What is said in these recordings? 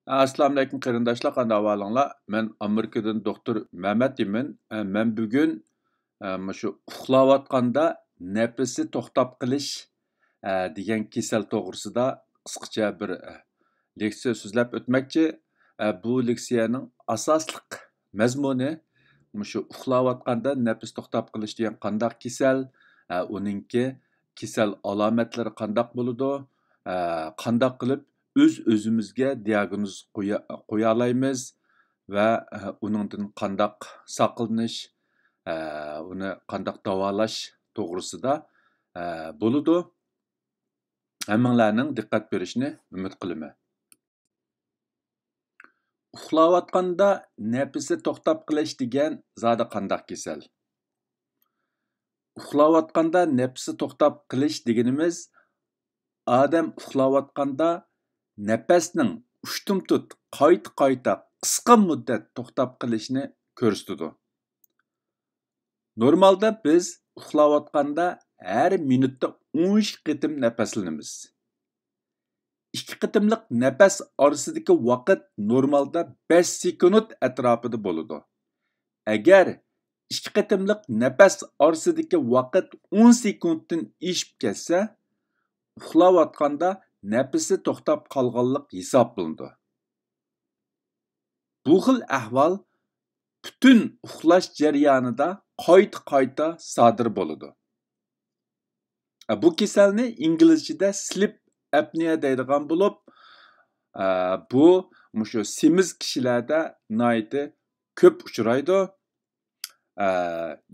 Assalomu alaykum qarindoshlar, qanday ahvolinglar? Men Amerikadan doktor Mehmet imen. Men bugun shu uxlayotganda nafasi to'xtab qilish degan kasal to'g'risida qisqacha bir leksiya so'zlab o'tmoqchi. Bu leksiyaning asosliq mazmuni shu uxlayotganda nafas to'xtab qilish degan qandaq kasal, uningki kasal alomatlari qandaq bo'ladi, qandaq qilib o'z-o'zimizga diagnoz qo'ya olamiz va uningdan qandaq saqlanish, uni qandaq davolash to'g'risida bo'ladi. Hammanglarning diqqat berishini umid qilaman. Uxlayotganda nafasi to'xtab qilish degan zodi qandaq kasal? Uxlayotganda nafasi to'xtab qilish deganimiz odam uxlayotganda nafasning ushtumtut qayta qisqa muddat to'xtab qilishni ko'rsatadi. Normalda biz uxlayotganda har minutda 12 qitim nafaslanamiz. 2 qitimliq nafas orasidagi vaqt normalda 5 sekund atrofida bo'ladi. Agar 2 qitimliq nafas orasidagi vaqt 10 sekunddan oshib ketsa, uxlayotganda nafasi to'xtab qolganlik hisoblanadi. Bu xil ahvol butun uxlash jarayonida qayta sodir bo'ladi. Bu kasalni inglizchada sleep apnea deydigan bo'lib, bu shu semiz kishilarda nihoyatda ko'p uchraydi.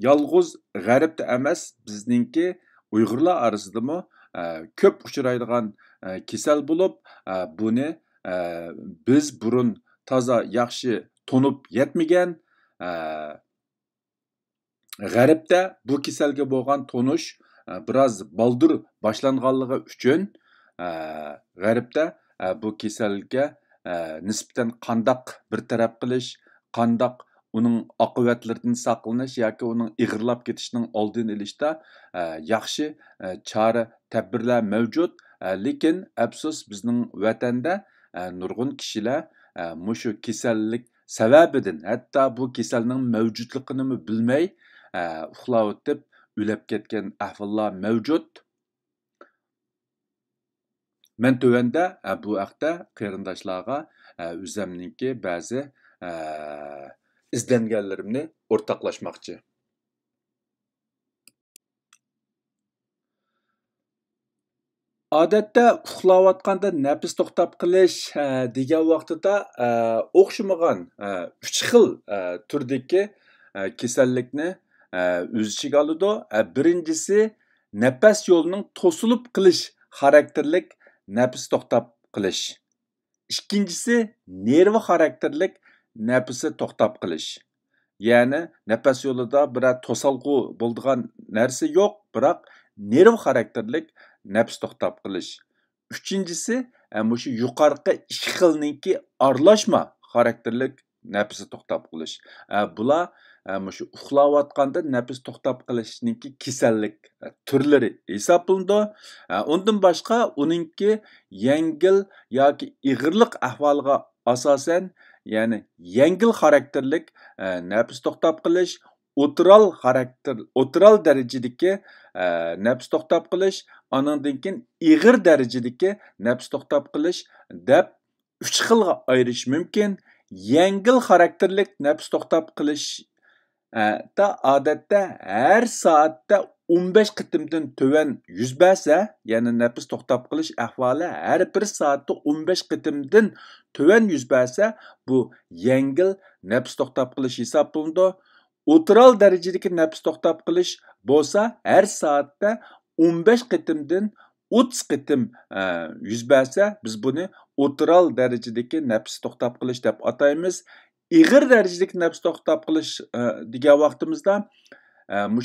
Yolg'iz g'arbda emas, bizningki Uyg'urlar orasidami ko'p uchraydigan kasal bo'lib, buni biz burun toza yaxshi tonib yetmagan. G'arbda bu kasalga bo'lgan tonish biroz baldur boshlanganligi uchun g'arbda bu kasalga nisbatan qandaq bir taraf qilish, qandaq uning oqibatlaridan saqlanish yoki uning ig'irlab ketishining oldini olishda yaxshi chora tadbirlar mavjud. Lekin afsus bizning vatanda nurg'un kishilar mushu kasallik sababidan, hatto bu kasalning mavjudligini bilmay uxlayotib o'lib ketgan ahvollar mavjud. Men tövende bu haqda qarindoshlarga o'zimningki ba'zi izlanganlarimni o'rtoqlashmoqchi. Odatda uxlayotganda nafas to'xtab qilish degan vaqtida o'xshamagan 3 xil turdagi kasallikni o'z ichiga oladi. Birinchisi nafas yo'lining to'silib qilish xarakterlik nafas to'xtab qilish. İkincisi nervi xarakterlik nafasi to'xtab qilish. Ya'ni nafas yo'lida biror to'salg'u bo'ladigan narsa yo'q, biroq nerv xarakterlik nafas to'xtab qilish. Uchinchisi shu yuqorqi 2 xilningki aralashma xarakterlik nafasi to'xtab qilish. Bular shu uxlayotganda nafas to'xtab qilishninki kasallik turlari hisoblanadi. Undan boshqa uningki yengil yoki ig'irlik ahvoliga asosan, ya'ni yengil xarakterlik nafas to'xtab qilish, o'tiral darajadagi nafas to'xtab qilish, anandan keyin ig'ir darajadagi nafas to'xtab qilish deb 3 xilga ayirish mumkin. Yengil xarakterlik nafas to'xtab qilish da odatda har soatda 15 qitimdan to'van yuz bersa, ya'ni nafas to'xtab qilish ahvoli har bir soatda 15 qitimdan to'van yuz bersa, bu yengil nafas to'xtab qilish hisoblanadi. O'tiral darajadagi nafas to'xtab qilish bo'lsa, har soatda 15 qitimdan 30 qitim yuz bersa, biz buni o'tiral darajadagi nafas to'xtab qilish deb ataymiz. İğir darajadagi nafas to'xtab qilish degan vaqtimizda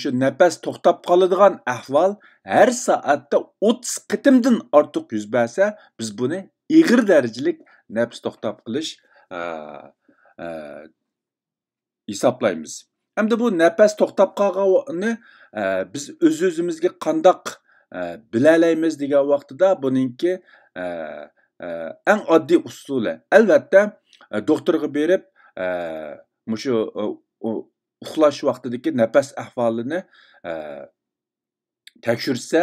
shu nafas to'xtab qoladigan ahvol har soatda 30 qitimdan ortiq yuz bersa, biz buni ig'ir darajalik nafas to'xtab qilish hisoblaymiz. Hamda bu nafas to'xtab qolganini biz o'z-o'zimizga qandoq bilalaymiz degan vaqtida buningki eng oddiy usuli. Albatta, doktorga berib, mushu uxlash vaqtidagi nafas ahvolini tekshirsa,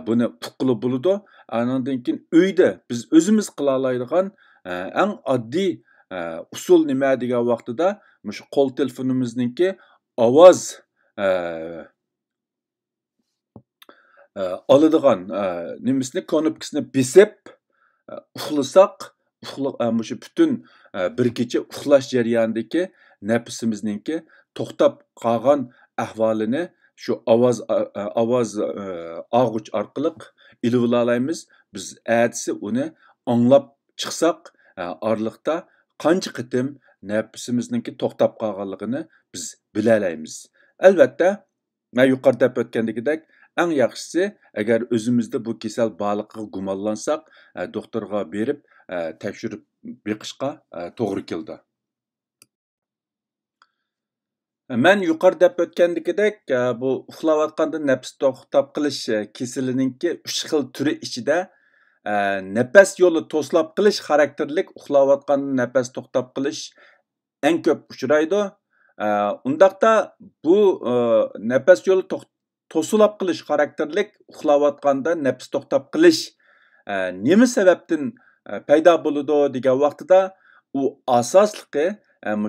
buni uqqili bo'ladi. Andan keyin uyda biz o'zimiz qila oladigan eng oddiy usul nima degan vaqtida mushu qo'l telefonimizniki ovoz oladigan nimasini knopkasini besib uxlasak, mushu butun bir kecha uxlash jarayonidagi nafasimizniki to'xtab qolgan ahvolini shu ovoz og'uch orqali ilib olaymiz. Biz ertasi uni anglab chiqsak, oraliqda qancha qitim nafasimizniki to'xtab qolganligini biz bilalaymiz. Albatta, men yuqorida o'tgandagidek, eng yaxshisi agar o'zimizda bu kasal borligiga gumonlansak, doktorga berib tekshirib beqishga to'g'ri keldi. Men yuqorida o'tgandagidek, bu uxlayotganda nafas to'xtab qilish kasalininki 3 xil turi ichida nafas yo'li to'slab qilish xarakterlik uxlayotganda nafas to'xtab qilish eng ko'p uchraydi. Undaqda bu nafas yo'li to'silab qilish xarakterlik uxlayotganda nafas to'xtab qilish nima sababdan paydo bo'ladi degan vaqtida u asosligi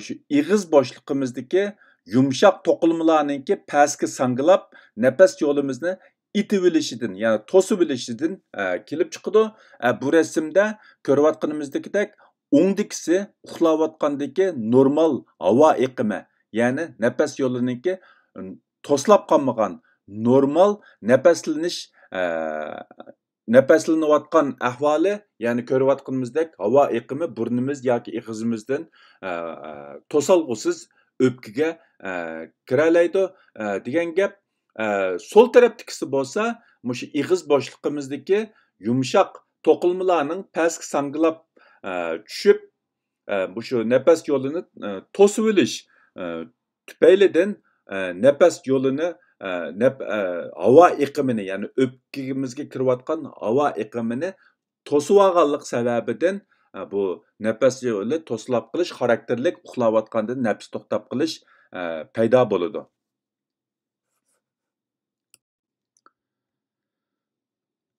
shu ig'iz bo'shlig'imizdagi yumshoq to'qilmalarningki pastga sangilab nafas yo'limizni itib olishidan, ya'ni to'sib olishidan kelib chiqadi. Bu rasmda ko'rayotganimizdagidek o'ngdikisi uxlayotgandagi normal havo iqimi, ya'ni nafas yo'liningki to'slab qolmagan normal nafaslanayotgan ahvoli, ya'ni ko'rayotganimizdek havo iqimi burnimiz yoki ig'izimizdan to'solg'usiz o'pkaga kiralaydi degan gap. Sol tarafdagisi bo'lsa, mushu ig'iz bo'shlig'imizdagi yumshoq to'qilmalarning pastga sangilab tushib, shu nafas yo'lini to'sib olish tufaylidan nafas yo'lini havo iqimini, ya'ni o'pkamizga kirayotgan havo iqimini to'sib olganlik sababidan bu nafas yo'li to'slab qilish xarakterlik uxlayotganda nafas to'xtab qilish paydo bo'ladi.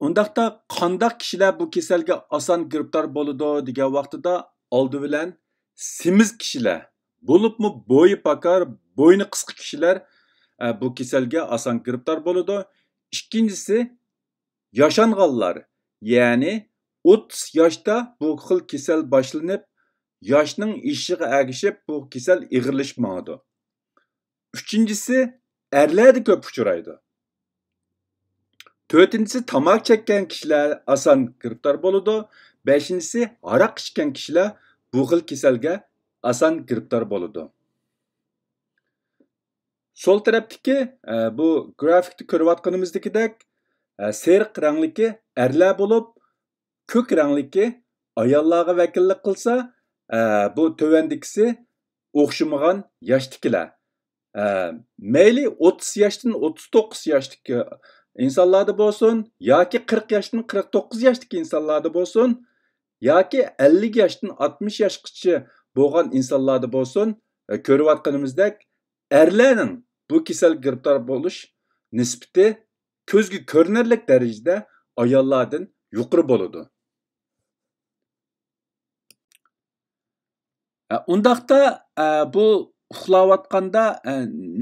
Undaqda qandaq kishilar bu kasalga oson giribtor bo'ladi degan vaqtida oldi bilan semiz kishilar, bo'libmi bo'yi pakar, bo'yni qisqa kishilar bu kasalga oson giribtor bo'ladi. Ikkinchisi yashanganlar, ya'ni 30 yoshda bu xil kasal boshlanib, yoshning ishiga ergishib bu kasal ig'irlashmaydi. Uchinchisi erlarda ko'p uchraydi. To'rtinchisi tamak chekkan kishilar oson giribtor bo'ladi. Beshinchisi aroq ichgan kishilar bu xil kasalga oson giribtor bo'ladi. Sol tarafdagi bu grafikda ko'rayotganimizdagidek seriq rangliki erlar bo'lib, ko'k rangliki ayollarga vakillik qilsa, bu tövendikisi o'xshamagan yoshdagilar. Mayli 30 yoshdan 39 yoshdagi insonlarda bo'lsin, yoki 40 yoshdan 49 yoshdagi insonlarda bo'lsin, yoki 50 yoshdan 60 yoshgacha bo'lgan insonlarda bo'lsin, ko'rayotganimizdek erlarning bu kasal giribtor bo'lish nisbati ko'zga ko'rinarlik darajada ayollardan yuqori bo'ladi. Undaqda bu uxlayotganda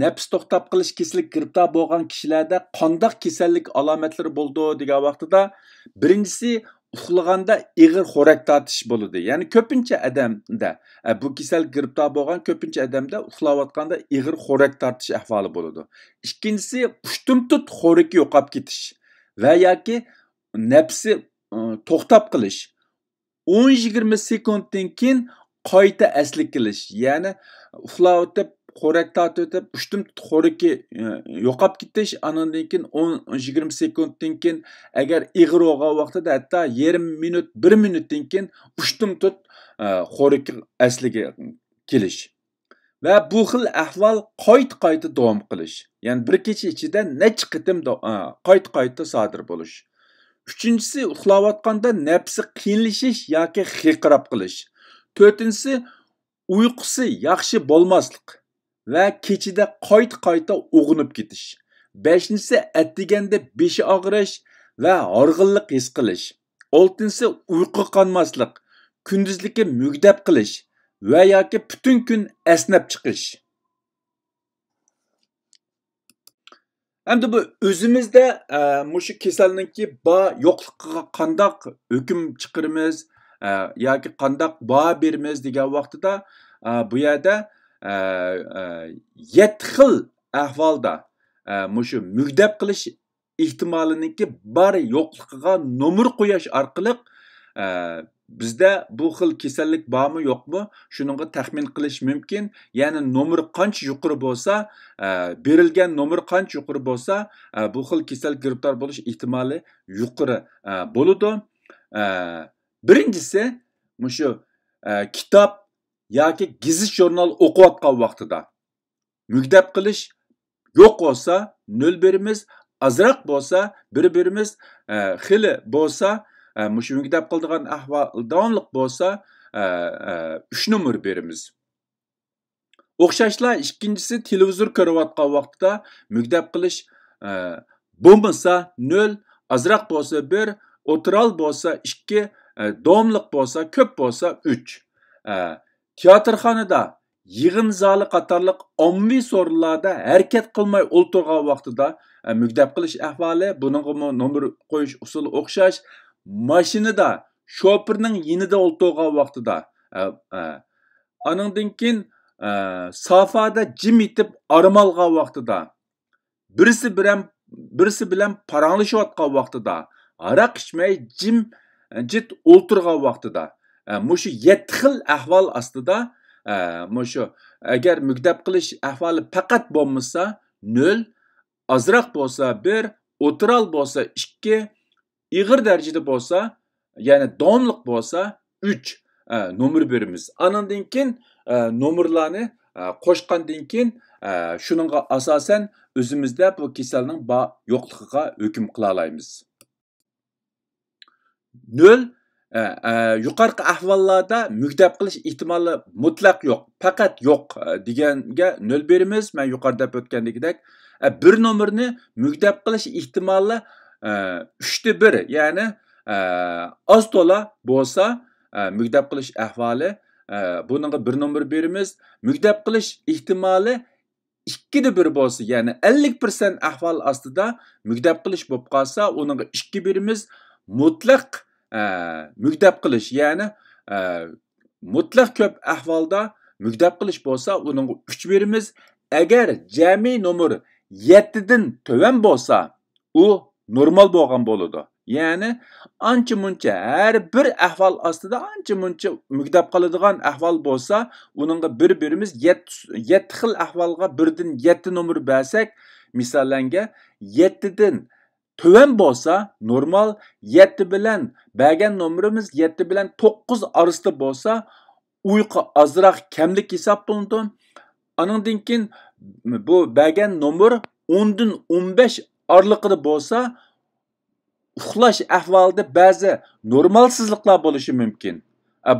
nafas to'xtab qilish kasallik giribtor bo'lgan kishilarda qandaq kasallik alomatlari bo'ldi degan vaqtida birinchisi uxlaganda ig'ir xo'rak tortish bo'ladi. Ya'ni ko'pincha odamda bu kasal giribtor bo'lgan ko'pincha odamda uxlayotganda ig'ir xo'rak tortish ahvoli bo'ladi. Ikkinchisi pushtumtut xo'raki yo'qolib ketish va yoki nafsi to'xtab qilish. 10-20 sekunddan keyin qayta asli kelish, ya'ni uxlayotib xo'rak tortib pushtumtut xo'raki yo'qolib ketish, andan keyin 10-20 sekunddan keyin agar ig'ir bo'lgan vaqtida hatto yarim minut, 1 minutdan keyin pushtumtut xo'raki asliga kelish. Va bu xil ahvol qayta davom qilish. Ya'ni bir kecha ichida necha qitim qayta sodir bo'lish. Üçüncüsü, uxlayotganda nafsi qiyinlashish yoki xiqirab qilish. To'rtinchisi, uyqusi yaxshi bo'lmaslik va kechida qayta uyg'onib ketish. Beshinchisi, atdiganda beshi og'rish va horg'inlik his qilish. Oltinchisi, uyqu qolmaslik, kunduzligi mugdab qilish va yoki butun kun esnab chiqish. Endi bu o'zimizda mushu kasallikki bor yo'qligiga qandaq hukm chiqaramiz yoki qandaq baho beramiz degan vaqtida bu yerda 7 xil ahvolda mushu mugdab qilish ehtimolini bor yo'qligiga nomer qo'yish orqali bizda bu xil kasallik bormi yo'qmi shuningga taxmin qilish mumkin. Ya'ni nomer qancha yuqori bo'lsa, berilgan nomer qancha yuqori bo'lsa, bu xil kasal giribdor bo'lish ehtimoli yuqori bo'ladi. Birinchisi, mushu kitob yoki gazet jurnal o'qiyotgan vaqtida mugdab qilish yo'q bo'lsa 0 beramiz, azroq bo'lsa 1 beramiz, xili bo'lsa mushu mugdab qiladigan ahvol davomli bo'lsa 3 nomer beramiz. O'xshashla ikkinchisi, televizor ko'rayotgan vaqtida mugdab qilish bo'lmasa 0, azroq bo'lsa 1, o'tiral bo'lsa 2, davomli bo'lsa ko'p bo'lsa 3. Teatrxonada, yig'in zali qatorliq ommaviy so'rinlarda harakat qilmay o'tirgan vaqtida mugdab qilish ahvoli, buningga nomer qo'yish usuli o'xshash. Mashinada, shofirning yonida o'tirgan vaqtida, aningdan keyin safada jim etib armalgan vaqtida, birisi bilan paranglashayotgan vaqtida, aroq ichmay jit o'tirgan vaqtida, mushu 7 xil ahvol ostida mushu agar mugdab qilish ahvoli faqat bo'lmasa 0, azroq bo'lsa 1, o'tiral bo'lsa 2, ig'ir darajada bo'lsa, ya'ni davomli bo'lsa 3 nomer beramiz. Andan keyin nomerlarni qo'shgandan keyin shuningga asosan o'zimizda bu kasalning bor yo'qligiga hukm qila olamiz. 0 yuqorqi ahvollarda mugdab qilish ehtimoli mutlaq yo'q, faqat yo'q deganga 0 beramiz. Men yuqorida o'tgandagidek 1 nomerni mugdab qilish ehtimoli 3/1, ya'ni az to'la bo'lsa mugdab qilish ahvoli, buningga 1 nomer beramiz. Mugdab qilish ehtimoli 2/1 bo'lsa, ya'ni 50% ahvol ostida mugdab qilish bo'lib qolsa, uningga 2 beramiz. Mutlaq mugdab qilish, ya'ni mutlaq ko'p ahvolda mugdab qilish bo'lsa, uningga 3 beramiz. Agar jami nomer 7 dan to'van bo'lsa, u normal bo'lgan bo'ladi. Ya'ni ancha muncha har bir ahvol ostida ancha muncha mugdab qoladigan ahvol bo'lsa, uningga 1 beramiz. 7 xil ahvolga 1 dan 7 nomer bersak, misollanga 7 dan to'van bo'lsa normal, 7 bilan bergan nomerimiz 7 bilan 9 orasida bo'lsa, uyqu azroq kamlik hisoblanadi. Aningdan keyin bu bergan nomer 10 dan 15 oralig'ida bo'lsa, uxlash ahvolida ba'zi normalsizliklar bo'lishi mumkin.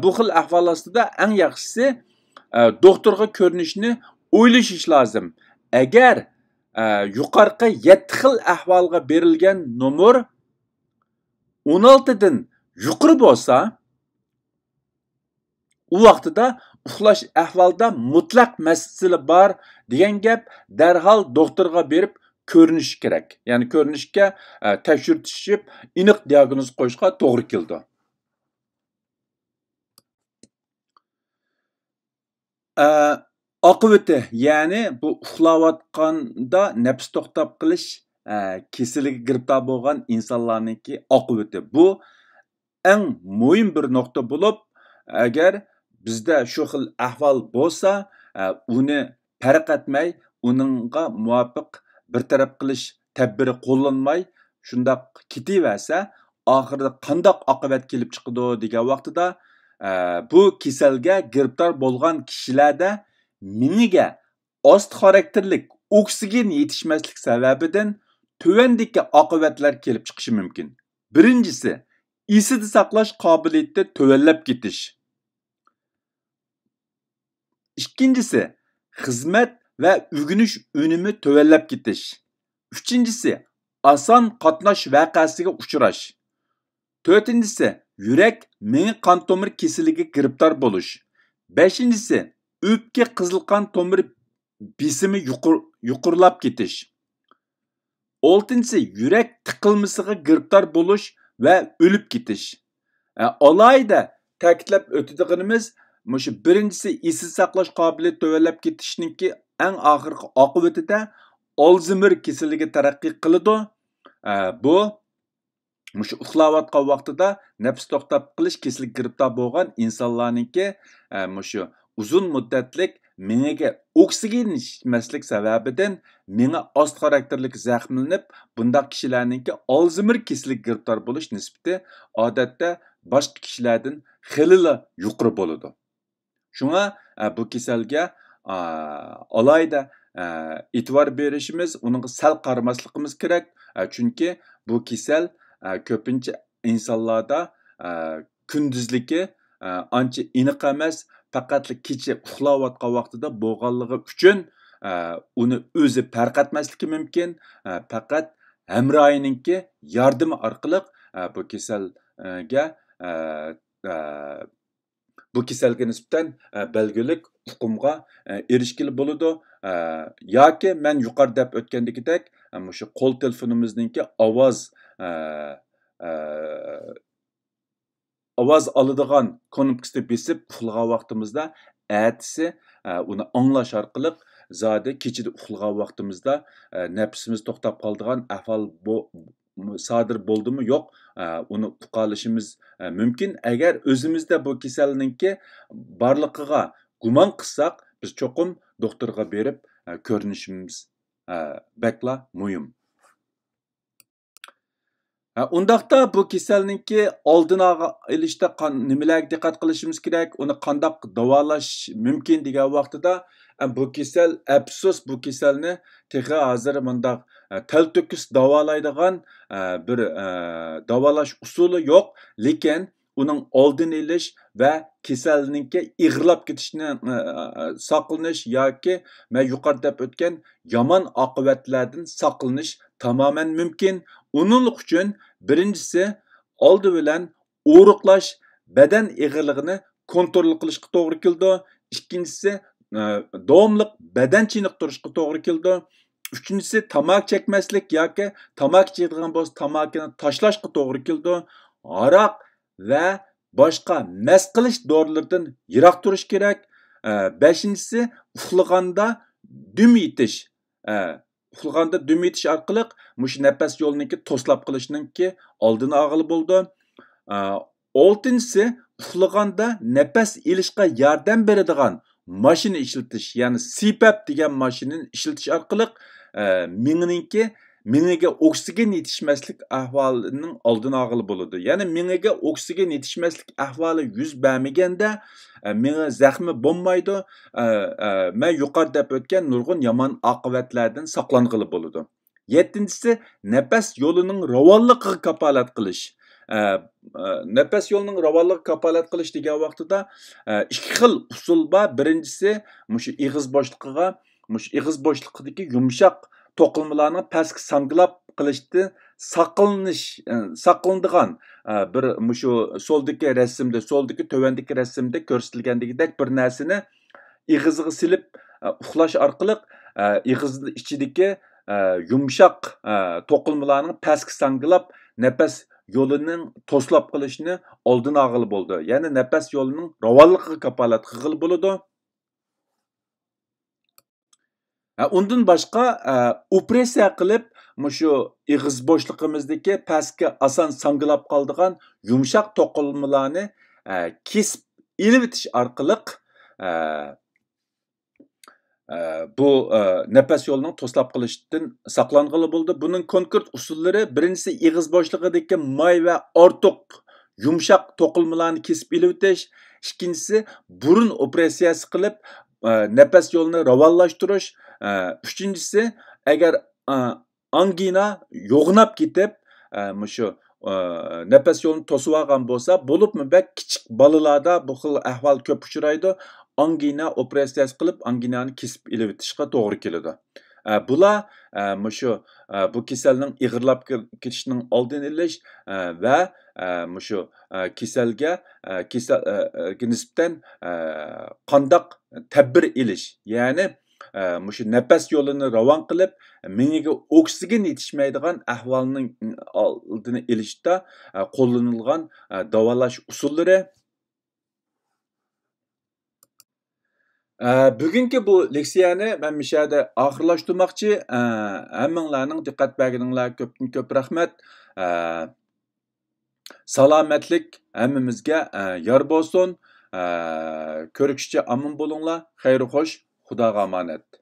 Bu xil ahvol ostida eng yaxshisi doktorga ko'rinishni o'ylashish lozim. Agar yuqorqi 7 xil ahvolga berilgan nomer 16 dan yuqori bo'lsa, u vaqtida uxlash ahvolida mutlaq masala bor degan gap, darhol doktorga berib ko'rinish kerak. Ya'ni ko'rinishga tekshirtishib, aniq diagnoz qo'yishga to'g'ri keldi. Oqibati, ya'ni bu uxlayotganda nafs to'xtab qilish kasaliga giribdor bo'lgan insonlarningki oqibati. Bu eng muhim bir nuqta bo'lib, agar bizda shu xil ahvol bo'lsa, uni farq etmay, uningga muvofiq bir taraf qilish tadbiri qo'llanmay, shundoq ketaversa, oxirida qandoq oqibat kelib chiqadi degan vaqtida bu kasalga giribdor bo'lgan kishilarda miniga ost xarakterlik oksigen yetishmaslik sababidan tuvandagi oqibatlar kelib chiqishi mumkin. Birincisi, esida saqlash qobiliyati tövellep ketish. İkincisi, xizmat va o'rganish unumi tövellep ketish. Üçüncüsü, asan qatnash vaqasiga uchrash. To'rtinchisi, yurak meni qon tomir kasaliga giribdor bo'lish. Beshinchisi, o'pka qizil qon tomir besimi yuqorilab ketish. Oltinchisi, yurak tiqilmasiga giribdor bo'lish va o'lib ketish. Alayda ta'kidlab o'tadiganimiz, mushu birinchisi esda saqlash qobiliyati tövellab ketishningki eng oxirgi oqibatida Alzheimer kasaliga taraqqiy qiladi. Bu mushu uxlayotgan vaqtida nafs to'xtab qilish kasaliga giribdor bo'lgan insonlarningki mushu uzun muddatlik miyaga oksigen yetishmaslik sababidan miya ost xarakterlik zaxmlanib, bundaq kishilarningki Alzheimer kasaliga giribdor bo'lish nisbati odatda boshqa kishilardan xilila yuqori bo'ladi. Shunga bu kasalga alayda e'tibor berishimiz, uning sal qaramasligimiz kerak. Chunki bu kasal ko'pincha insonlarda kunduzligi ancha aniq emas, faqat kecha uxlayotgan vaqtida bo'lganligi uchun uni o'zi farq etmasligi mumkin. Faqat hamrohininki yordami orqali bu kasalga nisbatan belgilik hukmga erishgili bo'ladi. Yoki men yuqori deb o'tgandagidek, shu qo'l telefonimizningki ovoz oladigan knopkasini besib uxlagan vaqtimizda ertasi uni anglash orqali zodi kechida uxlagan vaqtimizda nafsimiz to'xtab qoladigan ahvol sodir bo'ldimi yo'q, uni uqalishimiz mumkin. Agar o'zimizda bu kasallikning borligiga gumon qilsak, biz cho'qim doktorga berib ko'rinishimiz bekla muhim. Undaqda bu kasallikni oldini olishda nimalarga diqqat qilishimiz kerak, uni qanday davolash mumkin degan vaqtida bu kasal afsus bu kasalni texi hozir bundaq talto'kis davolaydigan bir davolash usuli yo'q, lekin uning oldini olish va kasallikni ig'irlab ketishni saqlanish yoki men yuqorida deb o'tgan yomon oqibatlardan saqlanish tamoman mumkin. Uning uchun birinchisi oldi bilan o'riqlash, badan ig'irligini kontrol qilishga to'g'ri keldi. Ikkinchisi davomli badan chiniqtirishga to'g'ri keldi. Uchinchisi tamaki chekmaslik yoki tamaki chekadigan bo'lsa tamakini tashlashga to'g'ri keldi. Aroq va boshqa mast qilish dorilardan yiroq turish kerak. Beshinchisi uxlaganda dum etish. Uxlaganda dum etish orqali mush nafas yo'lini to'slab qilishninki oldini olg'ili bo'ldi. Oltinchisi uxlaganda nafas olishga yordam beradigan mashina ishlatish, ya'ni CPAP degan mashinani ishlatish orqali miyaga oksigen yetishmaslik ahvolining oldini olg'ili bo'ladi. Ya'ni miyaga oksigen yetishmaslik ahvoli yuz bermaganda miya zaxmi bo'lmaydi. Men yuqori deb o'tgan nurg'un yomon oqibatlardan saqlang'ili bo'ladi. Yettinchisi nafas yo'lining ravonligiga kafolat qilish. Nafas yo'lining ravonligiga kafolat qilish degan vaqtida ikki xil usul bor. Birinchisi mushu ig'iz bo'shligiga, mushu ig'iz bo'shligidagi yumshoq to'qilmalarni pastga sanglab qilishni saqlanadigan bir mushu soldagi rasmda, soldagi tövandagi rasmda ko'rsatilgandagidek bir narsani ig'izga silib uxlash orqali ig'izning ichidagi yumshoq to'qilmalarni pastga sanglab nafas yo'lining to'slab qilishni oldini olg'ili bo'ldi. Ya'ni nafas yo'lining ravonligiga kafolat qilg'ili bo'ladi. Undan boshqa operatsiya qilib mushu ig'iz bo'shlig'imizdagi pastga oson sanglab qoladigan yumshoq to'qilmalarni kesib ilib o'tish orqali bu nafas yo'lining to'slab qilishdan saqlang'ili bo'ldi. Buning konkret usullari birinchisi ig'iz bo'shlig'idagi may va ortiq yumshoq to'qilmalarni kesib ilib o'tish, ikkinchisi burun operatsiyasi qilib nafas yo'lini ravonlashtirish, uchinchisi agar angina yo'g'nab ketib mushu nefes yolunu to'sib olgan bo'lsa, bo'libmi bak kichik bolalarda bu xil ahvol ko'p uchraydi. Angina operatsiyasi qilib, anginani kesib ilib o'tishga to'g'ri keladi. Bular mushu bu kasalning ig'irlab ketishining oldini olish va mushu kasalga nisbatan qandoq tadbir ilish, ya'ni mushu nafas yo'lini ravon qilib, miyaga oksigen yetishmaydigan ahvolning oldini olishda qo'llanilgan davolash usullari. Bugungi bu leksiyani men mishada oxirlashtirmoqchi. Hammanglarning diqqat berganinglar ko'pdan ko'p rahmat. Salomatlik hammamizga yor bo'lsin. Ko'rishcha omon bo'linglar. Xayr xo'sh, Xudoga omonat.